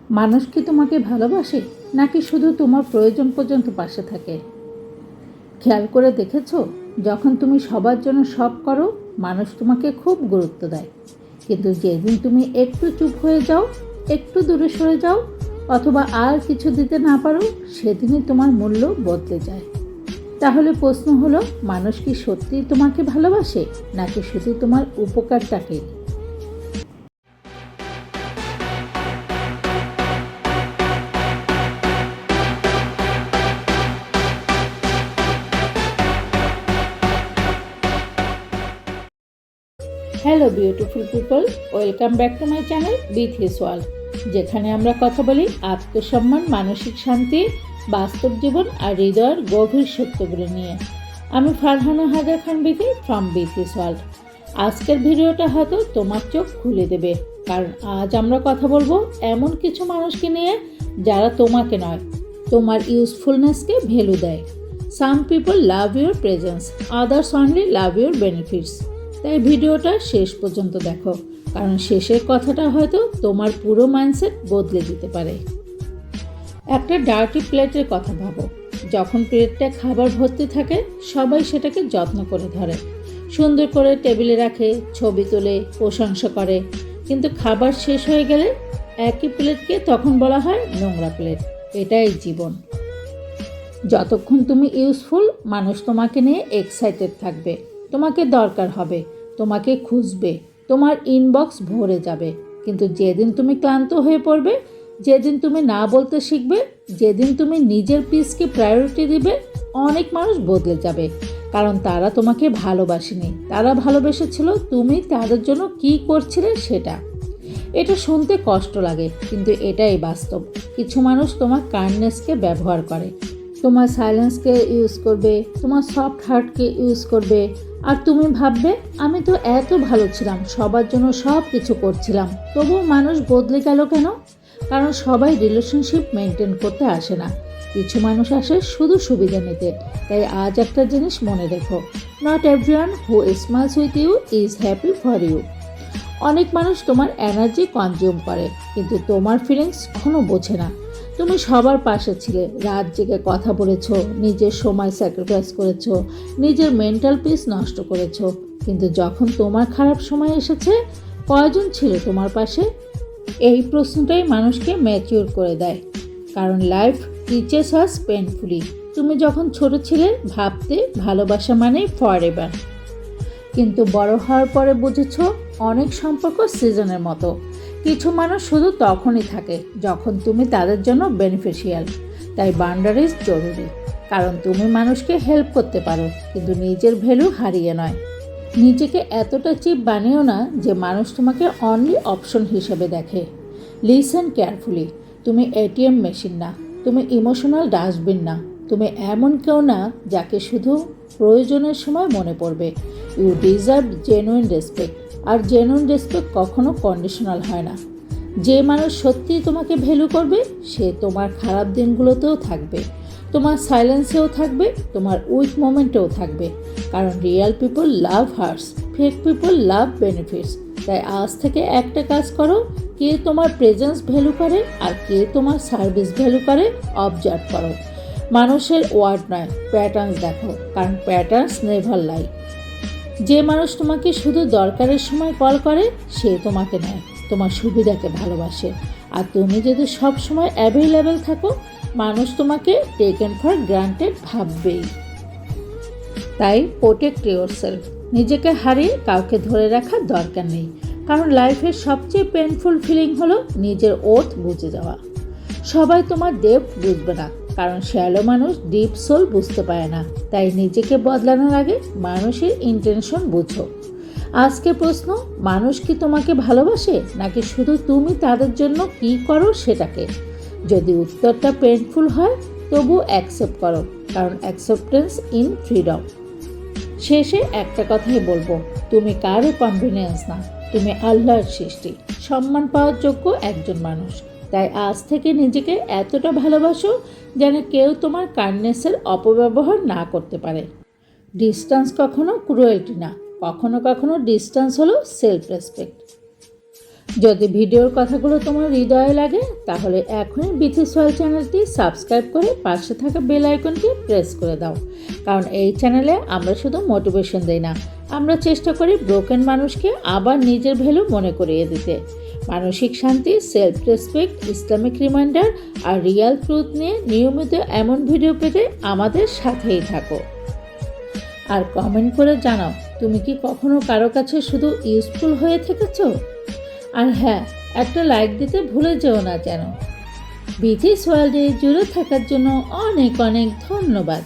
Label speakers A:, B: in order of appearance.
A: মানুষ কি তোমাকে ভালোবাসে নাকি শুধু তোমার প্রয়োজন পর্যন্ত পাশে থাকে? খেয়াল করে দেখেছো, যখন তুমি সবার জন্য সব করো মানুষ তোমাকে খুব গুরুত্ব দেয়, কিন্তু যেদিন তুমি একটু চুপ হয়ে যাও, একটু দূরে সরে যাও অথবা আর কিছু দিতে না পারো, সেদিনই তোমার মূল্য বদলে যায়। তাহলে প্রশ্ন হলো, মানুষ কি সত্যিই তোমাকে ভালোবাসে নাকি শুধু তোমার উপকারটাকে? Hello beautiful people, welcome back to my channel with his world, যেখানে আমরা কথা বলি আত্মসম্মান, মানসিক শান্তি, বাস্তব জীবন আর হৃদয়ের গভীর সত্যগুলো নিয়ে। আমি Farhana Haider Khan Bithi from with his world. আজকের ভিডিওটা হয়তো তোমার চোখ খুলে দেবে, কারণ আজ আমরা কথা বলবো এমন কিছু মানুষকে নিয়ে যারা তোমাকে নয়, তোমার ইউজফুলনেসকে ভ্যালু দেয়। Some people love your presence, others only love your benefits. তাই ভিডিওটা শেষ পর্যন্ত দেখো, কারণ শেষের কথাটা হয়তো তোমার পুরো মাইন্ডসেট বদলে দিতে পারে। একটা ডার্টি প্লেটের কথা ভাবো। যখন প্লেটটা খাবার ভর্তি থাকে, সবাই সেটাকে যত্ন করে ধরে, সুন্দর করে টেবিলে রাখে, ছবি তোলে, প্রশংসা করে। কিন্তু খাবার শেষ হয়ে গেলে একই প্লেটকে তখন বলা হয় নোংরা প্লেট। এটাই জীবন। যতক্ষণ তুমি ইউজফুল, মানুষ তোমাকে নিয়ে এক্সাইটেড থাকবে, তোমাকে দরকার হবে, তোমাকে খুঁজবে, তোমার ইনবক্স ভরে যাবে। কিন্তু যেদিন তুমি ক্লান্ত হয়ে পড়বে, যেদিন তুমি না বলতে শিখবে, যেদিন তুমি নিজের পিসকে প্রায়োরিটি দিবে, অনেক মানুষ বদলে যাবে। কারণ তারা তোমাকে ভালোবাসেনি, তারা ভালোবেসেছিল তুমি তাদের জন্য কী করছিলে সেটা। এটা শুনতে কষ্ট লাগে, কিন্তু এটাই বাস্তব। কিছু মানুষ তোমার কাইন্ডনেসকে ব্যবহার করে, তোমার সাইলেন্সকে ইউজ করবে, তোমার সফট হার্টকে ইউজ করবে। আর তুমি ভাববে, আমি তো এত ভালো ছিলাম, সবার জন্য সব কিছু করছিলাম, তবুও মানুষ বদলে গেল কেন? কারণ সবাই রিলেশনশিপ মেনটেন করতে আসে না, কিছু মানুষ আসে শুধু সুবিধা নিতে। তাই আজ একটা জিনিস মনে রেখো, not everyone who smiles with you is happy for you. অনেক মানুষ তোমার এনার্জি কনজিউম করে, কিন্তু তোমার ফিলিংস কখনো বোঝে না। তুমি সবার পাশে ছিলে, রাত জেগে কথা বলেছো, নিজের সময় স্যাক্রিফাইস করেছো, নিজের মেন্টাল পিস নষ্ট করেছো। কিন্তু যখন তোমার খারাপ সময় এসেছে, কয়জন ছিল তোমার পাশে? এই প্রশ্নটাই মানুষকে ম্যাচিউর করে দেয়। কারণ লাইফ টিচেস আস পেইনফুলি। তুমি যখন ছোট ছিলে, ভাবতে ভালোবাসা মানে ফর এভার, কিন্তু বড় হওয়ার পরে বুঝেছো অনেক সম্পর্ক সিজনের মতো। কিছু মানুষ শুধু তখনই থাকে যখন তুমি তাদের জন্য বেনিফিশিয়াল। তাই বাউন্ডারিজ জরুরি, কারণ তুমি মানুষকে হেল্প করতে পারো, কিন্তু নিজের ভ্যালু হারিয়ে নয়। নিজেকে এতটা চিপ বানিও না যে মানুষ তোমাকে অনলি অপশন হিসেবে দেখে। Listen carefully. তুমি এটিএম মেশিন না, তুমি ইমোশনাল ডাস্টবিন না, তুমি এমন কেউ না যাকে শুধু প্রয়োজনের সময় মনে পড়বে। ইউ ডিজার্ভ জেনুইন রেসপেক্ট, আর জেনুইন রেসপেক্ট কখনো কন্ডিশনাল হয় না। যে মানুষ সত্যিই তোমাকে ভ্যালু করবে, সে তোমার খারাপ দিনগুলোতেও থাকবে, তোমার সাইলেন্সেও থাকবে, তোমার উইক মোমেন্টেও থাকবে। কারণ real people love hearts, fake people love benefits. তাই আজ থেকে একটা কাজ করো, কে তোমার প্রেজেন্স ভ্যালু করে আর কে তোমার সার্ভিস ভ্যালু করে, অবজার্ভ করো। মানুষের ওয়ার্ড নয়, প্যাটার্নস দেখো, কারণ প্যাটার্নস নেভার লাই। যে মানুষ তোমাকে শুধু দরকারের সময় কল করে, সে তোমাকে নেয়, তোমার সুবিধাকে ভালোবাসে। আর তুমি যদি সব সময় অ্যাভেলেবেল থাকো, মানুষ তোমাকে টেকেন ফর গ্রান্টেড ভাববেই। তাই প্রোটেক্ট ইয়োরসেলফ। নিজেকে হারিয়ে কাউকে ধরে রাখার দরকার নেই, কারণ লাইফের সবচেয়ে পেইনফুল ফিলিং হলো নিজের ওর্থ বুঝে যাওয়া। সবাই তোমার ডেপথ বুঝবে না, কারণ শ্যালো মানুষ ডিপ সোল বুঝতে পারে না। তাই নিজেকে বদলানোর আগে মানুষের ইন্টেনশন বুঝো। আজকে প্রশ্ন, মানুষ কি তোমাকে ভালোবাসে নাকি শুধু তুমি তাদের জন্য কী করো সেটাকে? যদি উত্তরটা পেইনফুল হয়, তবু অ্যাকসেপ্ট করো, কারণ অ্যাকসেপ্টেন্স ইন ফ্রিডম। শেষে একটা কথাই বলবো, তুমি কারো কনভিনিয়েন্স না, তুমি আল্লাহর সৃষ্টি, সম্মান পাওয়ার যোগ্য একজন মানুষ। তাই আজ থেকে নিজেকে এতটা ভালোবাসো যেন কেউ তোমার কাইন্ডনেসের অপব্যবহার না করতে পারে। ডিস্টেন্স কখনো ক্রুয়েলটি না, কখনো কখনো ডিস্টেন্স হলো সেলফ রেসপেক্ট। যদি ভিডিওর কথাগুলো তোমার হৃদয়ে লাগে তাহলে এখনই বিথি সোয়াল চ্যানেলটি সাবস্ক্রাইব করে পাশে থাকা বেল আইকনটি প্রেস করে দাও, কারণ এই চ্যানেলে আমরা শুধু মোটিভেশন দেই না, আমরা চেষ্টা করি ব্রোকেন মানুষকে আবার নিজের ভ্যালু মনে করিয়ে দিতে। মানসিক শান্তি, সেলফ রেসপেক্ট, ইসলামিক রিমাইন্ডার আর রিয়েল ট্রুথ নিয়ে নিয়মিত এমন ভিডিও পেতে আমাদের সাথেই থাকো। আর কমেন্ট করে জানাও তুমি কি কখনো কারো কাছে শুধু ইউজফুল হয়ে থেকেছো। আর হ্যাঁ, একটা লাইক দিতে ভুলে যেও না যেন। বিথিস ওয়ার্ল্ডে জুড়ে থাকার জন্য অনেক অনেক ধন্যবাদ।